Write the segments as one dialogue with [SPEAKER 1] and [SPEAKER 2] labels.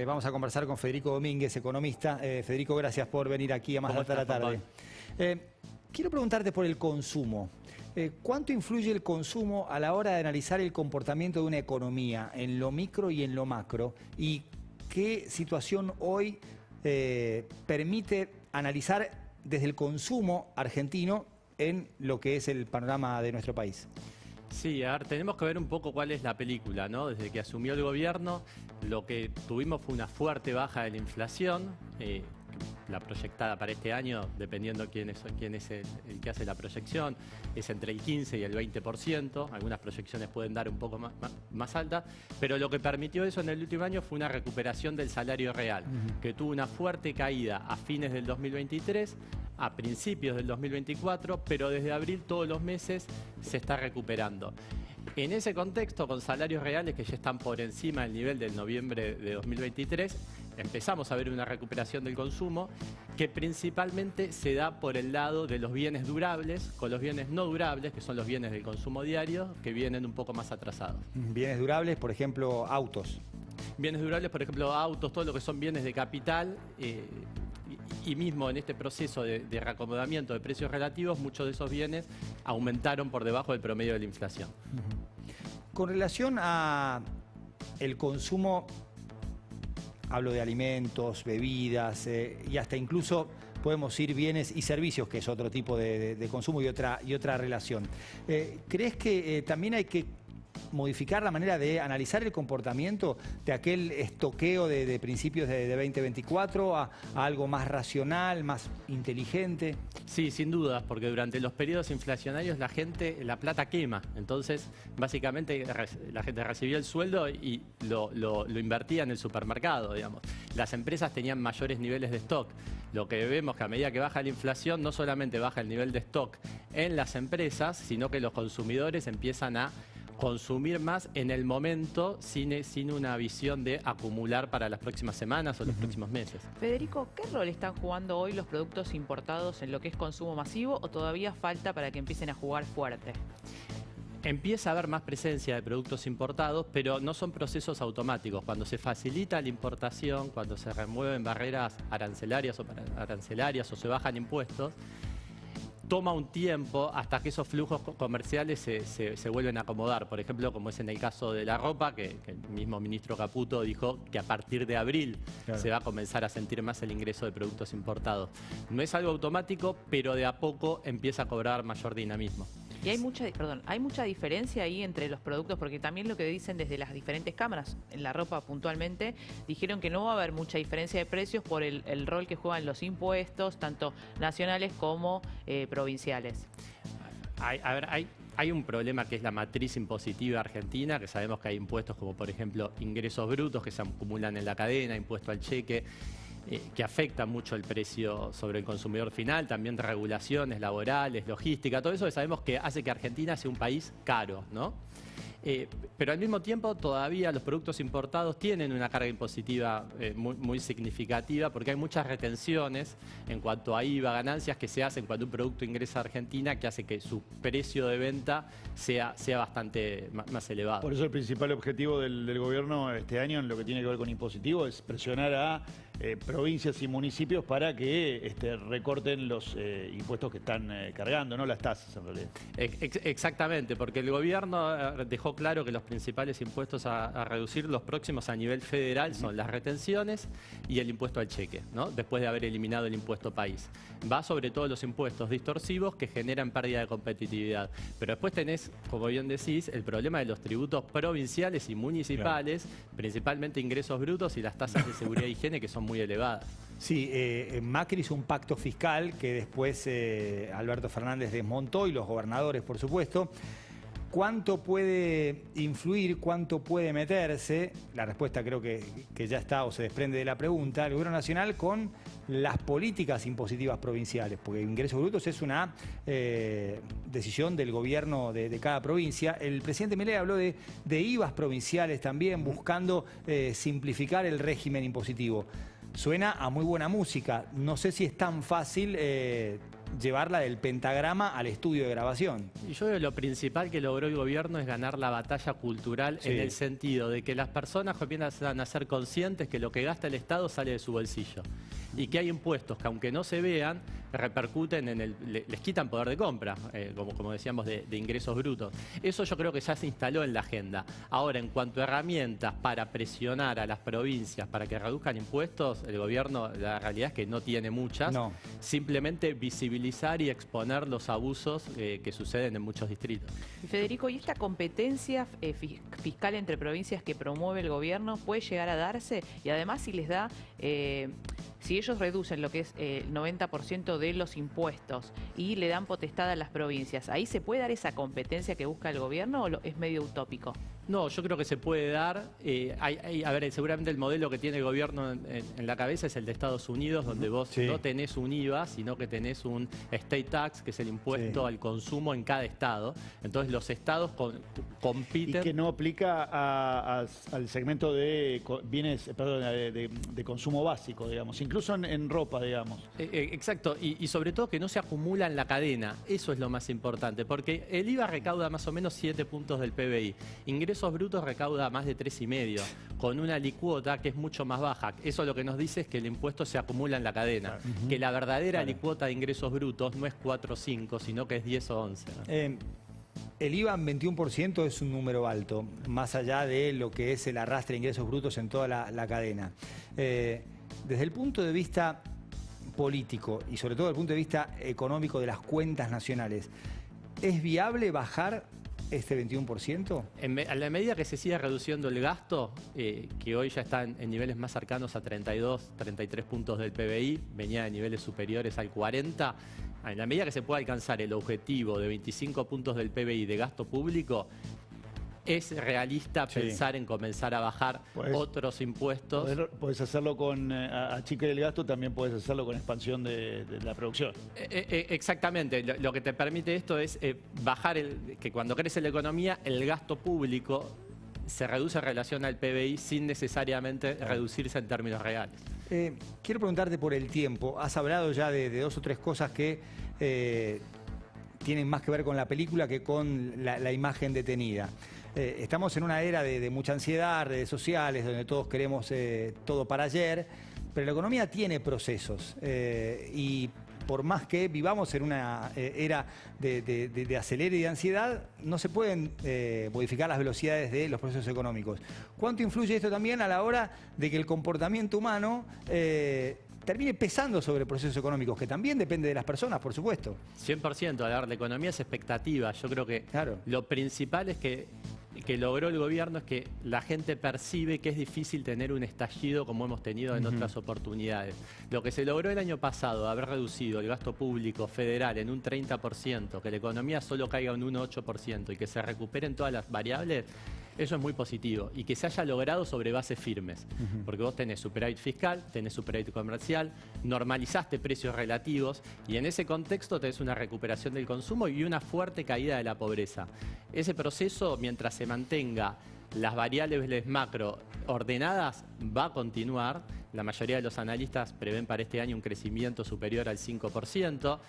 [SPEAKER 1] Vamos a conversar con Federico Domínguez, economista. Federico, gracias por venir aquí a Más Alta la Tarde. Quiero preguntarte por el consumo. ¿Cuánto influye el consumo a la hora de analizar el comportamiento de una economía en lo micro y en lo macro? ¿Y qué situación hoy permite analizar desde el consumo argentino en lo que es el panorama de nuestro país?
[SPEAKER 2] Sí, a ver, tenemos que ver un poco cuál es la película, ¿no? Desde que asumió el gobierno, lo que tuvimos fue una fuerte baja de la inflación, la proyectada para este año, dependiendo quién es el que hace la proyección, es entre el 15 y el 20%, algunas proyecciones pueden dar un poco más alta, pero lo que permitió eso en el último año fue una recuperación del salario real, que tuvo una fuerte caída a fines del 2023, a principios del 2024, pero desde abril todos los meses se está recuperando. En ese contexto, con salarios reales que ya están por encima del nivel del noviembre de 2023, empezamos a ver una recuperación del consumo que principalmente se da por el lado de los bienes durables, con los bienes no durables, que son los bienes del consumo diario, que vienen un poco más atrasados.
[SPEAKER 1] Bienes durables, por ejemplo, autos.
[SPEAKER 2] Bienes durables, por ejemplo, autos, todo lo que son bienes de capital, y mismo en este proceso de reacomodamiento de precios relativos, muchos de esos bienes aumentaron por debajo del promedio de la inflación.
[SPEAKER 1] Con relación a el consumo, hablo de alimentos, bebidas y hasta incluso podemos ir bienes y servicios, que es otro tipo de consumo y otra relación. ¿Crees que también hay que modificar la manera de analizar el comportamiento de aquel estoqueo de principios de 2024 a algo más racional, más inteligente?
[SPEAKER 2] Sí, sin duda, porque durante los periodos inflacionarios la plata quema. Entonces, básicamente, la gente recibía el sueldo y lo invertía en el supermercado, digamos. Las empresas tenían mayores niveles de stock. Lo que vemos que a medida que baja la inflación, no solamente baja el nivel de stock en las empresas, sino que los consumidores empiezan a consumir más en el momento sin una visión de acumular para las próximas semanas o los próximos meses.
[SPEAKER 3] Federico, ¿qué rol están jugando hoy los productos importados en lo que es consumo masivo o todavía falta para que empiecen a jugar fuerte?
[SPEAKER 2] Empieza a haber más presencia de productos importados, pero no son procesos automáticos. Cuando se facilita la importación, cuando se remueven barreras arancelarias o se bajan impuestos, toma un tiempo hasta que esos flujos comerciales se vuelven a acomodar. Por ejemplo, como es en el caso de la ropa, que el mismo ministro Caputo dijo que a partir de abril se va a comenzar a sentir más el ingreso de productos importados. No es algo automático, pero de a poco empieza a cobrar mayor dinamismo.
[SPEAKER 3] Y hay mucha diferencia ahí entre los productos, porque también lo que dicen desde las diferentes cámaras, en la ropa puntualmente, dijeron que no va a haber mucha diferencia de precios por el rol que juegan los impuestos, tanto nacionales como provinciales.
[SPEAKER 2] Hay un problema que es la matriz impositiva argentina, que sabemos que hay impuestos como por ejemplo ingresos brutos que se acumulan en la cadena, impuesto al cheque, que afecta mucho el precio sobre el consumidor final, también regulaciones laborales, logística, todo eso que sabemos que hace que Argentina sea un país caro, ¿no? Pero al mismo tiempo todavía los productos importados tienen una carga impositiva muy significativa porque hay muchas retenciones en cuanto a IVA, ganancias que se hacen cuando un producto ingresa a Argentina que hace que su precio de venta sea bastante más elevado.
[SPEAKER 4] Por eso el principal objetivo del gobierno este año en lo que tiene que ver con impositivo es presionar a provincias y municipios para que recorten los impuestos que están cargando, no las tasas en realidad.
[SPEAKER 2] Exactamente, porque el gobierno dejó claro que los principales impuestos a reducir los próximos a nivel federal son las retenciones y el impuesto al cheque, ¿no? Después de haber eliminado el impuesto país. Va sobre todo los impuestos distorsivos que generan pérdida de competitividad. Pero después tenés, como bien decís, el problema de los tributos provinciales y municipales, principalmente ingresos brutos y las tasas de seguridad e higiene que son muy elevadas.
[SPEAKER 1] Sí, Macri hizo un pacto fiscal que después Alberto Fernández desmontó y los gobernadores, por supuesto. ¿Cuánto puede influir, cuánto puede meterse? La respuesta creo que ya está o se desprende de la pregunta. El Gobierno Nacional con las políticas impositivas provinciales, porque ingresos brutos es una decisión del gobierno de cada provincia. El presidente Milei habló de IVAs provinciales también, buscando simplificar el régimen impositivo. Suena a muy buena música. No sé si es tan fácil llevarla del pentagrama al estudio de grabación.
[SPEAKER 2] Y yo creo que lo principal que logró el gobierno es ganar la batalla cultural,
[SPEAKER 1] Sí.
[SPEAKER 2] en el sentido de que las personas comienzan a ser conscientes que lo que gasta el Estado sale de su bolsillo. Y que hay impuestos que, aunque no se vean, repercuten les quitan poder de compra, como decíamos, de ingresos brutos. Eso yo creo que ya se instaló en la agenda. Ahora, en cuanto a herramientas para presionar a las provincias para que reduzcan impuestos, el gobierno, la realidad es que no tiene muchas.
[SPEAKER 1] No.
[SPEAKER 2] Simplemente visibilizar y exponer los abusos que suceden en muchos distritos.
[SPEAKER 3] Y Federico, ¿y esta competencia fiscal entre provincias que promueve el gobierno puede llegar a darse? Y además, si les da, si ellos reducen lo que es el 90% de los impuestos y le dan potestad a las provincias, ¿ahí se puede dar esa competencia que busca el gobierno o es medio utópico?
[SPEAKER 2] No, yo creo que se puede dar. A ver, seguramente el modelo que tiene el gobierno en la cabeza es el de Estados Unidos, donde vos
[SPEAKER 1] Sí.
[SPEAKER 2] no tenés un IVA, sino que tenés un state tax, que es el impuesto
[SPEAKER 1] Sí.
[SPEAKER 2] al consumo en cada estado. Entonces los estados compiten.
[SPEAKER 4] Y que no aplica al segmento de bienes, perdón, de consumo básico, digamos, incluso en ropa, digamos.
[SPEAKER 2] Exacto, y sobre todo que no se acumula en la cadena. Eso es lo más importante, porque el IVA recauda más o menos 7 puntos del PBI. Ingresos brutos recauda más de 3,5, con una alícuota que es mucho más baja. Eso lo que nos dice es que el impuesto se acumula en la cadena, que la verdadera alícuota de ingresos brutos no es 4 o 5, sino que es 10 o 11. ¿no?
[SPEAKER 1] El IVA en 21% es un número alto, más allá de lo que es el arrastre de ingresos brutos en toda la cadena. Desde el punto de vista político y sobre todo desde el punto de vista económico de las cuentas nacionales, ¿es viable bajar este 21%?
[SPEAKER 2] A la medida que se siga reduciendo el gasto, que hoy ya está en niveles más cercanos a 32, 33 puntos del PBI, venía de niveles superiores al 40, en la medida que se pueda alcanzar el objetivo de 25 puntos del PBI de gasto público, es realista
[SPEAKER 1] Sí.
[SPEAKER 2] pensar en comenzar a bajar otros impuestos.
[SPEAKER 4] Podés hacerlo con achicar el gasto, también podés hacerlo con expansión de la producción.
[SPEAKER 2] Exactamente, lo que te permite esto es bajar que cuando crece la economía, el gasto público se reduce en relación al PBI sin necesariamente reducirse en términos reales.
[SPEAKER 1] Quiero preguntarte por el tiempo. Has hablado ya de 2 o 3 cosas que tienen más que ver con la película que con la imagen detenida. Estamos en una era de mucha ansiedad, redes sociales, donde todos queremos todo para ayer, pero la economía tiene procesos y por más que vivamos en una era de acelere y de ansiedad, no se pueden modificar las velocidades de los procesos económicos. ¿Cuánto influye esto también a la hora de que el comportamiento humano termine pesando sobre procesos económicos, que también depende de las personas, por supuesto?
[SPEAKER 2] 100%, a ver, la economía es expectativa. Yo creo que
[SPEAKER 1] Claro.
[SPEAKER 2] lo principal es que logró el gobierno es que la gente percibe que es difícil tener un estallido como hemos tenido en otras oportunidades. Lo que se logró el año pasado, haber reducido el gasto público federal en un 30%, que la economía solo caiga en un 8% y que se recuperen todas las variables, eso es muy positivo. Y que se haya logrado sobre bases firmes. Porque vos tenés superávit fiscal, tenés superávit comercial, normalizaste precios relativos y en ese contexto tenés una recuperación del consumo y una fuerte caída de la pobreza. Ese proceso, mientras se mantenga las variables macro ordenadas, va a continuar. La mayoría de los analistas prevén para este año un crecimiento superior al 5%.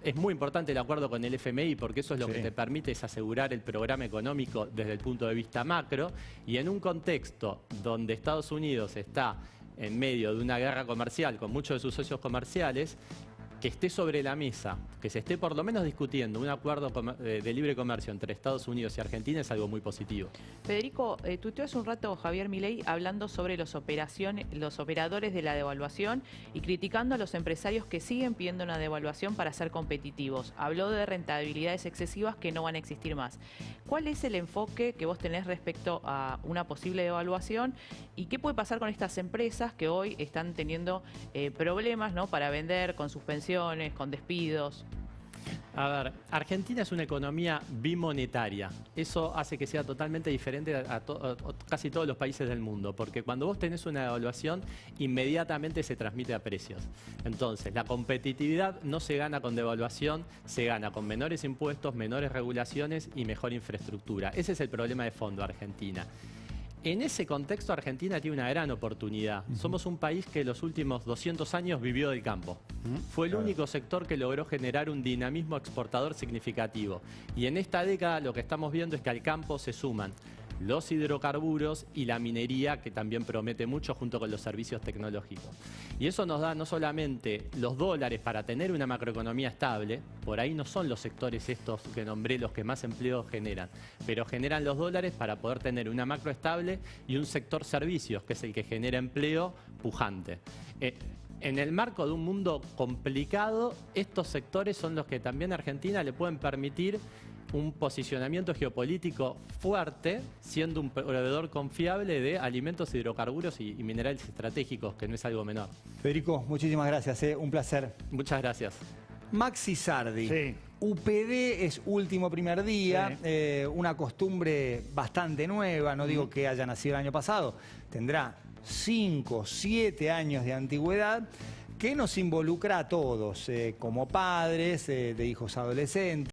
[SPEAKER 2] Es muy importante el acuerdo con el FMI porque eso es lo que te permite es asegurar el programa económico desde el punto de vista macro. Y en un contexto donde Estados Unidos está en medio de una guerra comercial con muchos de sus socios comerciales, que esté sobre la mesa, que se esté por lo menos discutiendo un acuerdo de libre comercio entre Estados Unidos y Argentina es algo muy positivo.
[SPEAKER 3] Federico, tuiteó hace un rato Javier Milei hablando sobre los operadores de la devaluación y criticando a los empresarios que siguen pidiendo una devaluación para ser competitivos. Habló de rentabilidades excesivas que no van a existir más. ¿Cuál es el enfoque que vos tenés respecto a una posible devaluación y qué puede pasar con estas empresas que hoy están teniendo problemas, ¿no?, para vender, con suspensiones, con despidos?
[SPEAKER 2] A ver, Argentina es una economía bimonetaria. Eso hace que sea totalmente diferente a casi todos los países del mundo, porque cuando vos tenés una devaluación, inmediatamente se transmite a precios. Entonces, la competitividad no se gana con devaluación, se gana con menores impuestos, menores regulaciones y mejor infraestructura. Ese es el problema de fondo de Argentina. En ese contexto, Argentina tiene una gran oportunidad. Somos un país que los últimos 200 años vivió del campo. Fue el único sector que logró generar un dinamismo exportador significativo. Y en esta década lo que estamos viendo es que al campo se suman los hidrocarburos y la minería, que también promete mucho, junto con los servicios tecnológicos. Y eso nos da no solamente los dólares para tener una macroeconomía estable, por ahí no son los sectores estos que nombré los que más empleo generan, pero generan los dólares para poder tener una macro estable y un sector servicios, que es el que genera empleo pujante. En el marco de un mundo complicado, estos sectores son los que también a Argentina le pueden permitir un posicionamiento geopolítico fuerte, siendo un proveedor confiable de alimentos, hidrocarburos y minerales estratégicos, que no es algo menor.
[SPEAKER 1] Federico, muchísimas gracias, un placer.
[SPEAKER 2] Muchas gracias.
[SPEAKER 1] Maxi Sardi.
[SPEAKER 4] Sí.
[SPEAKER 1] UPD es último primer día,
[SPEAKER 4] Sí.
[SPEAKER 1] una costumbre bastante nueva, no digo que haya nacido el año pasado, tendrá 5, 7 años de antigüedad, que nos involucra a todos, como padres de hijos adolescentes.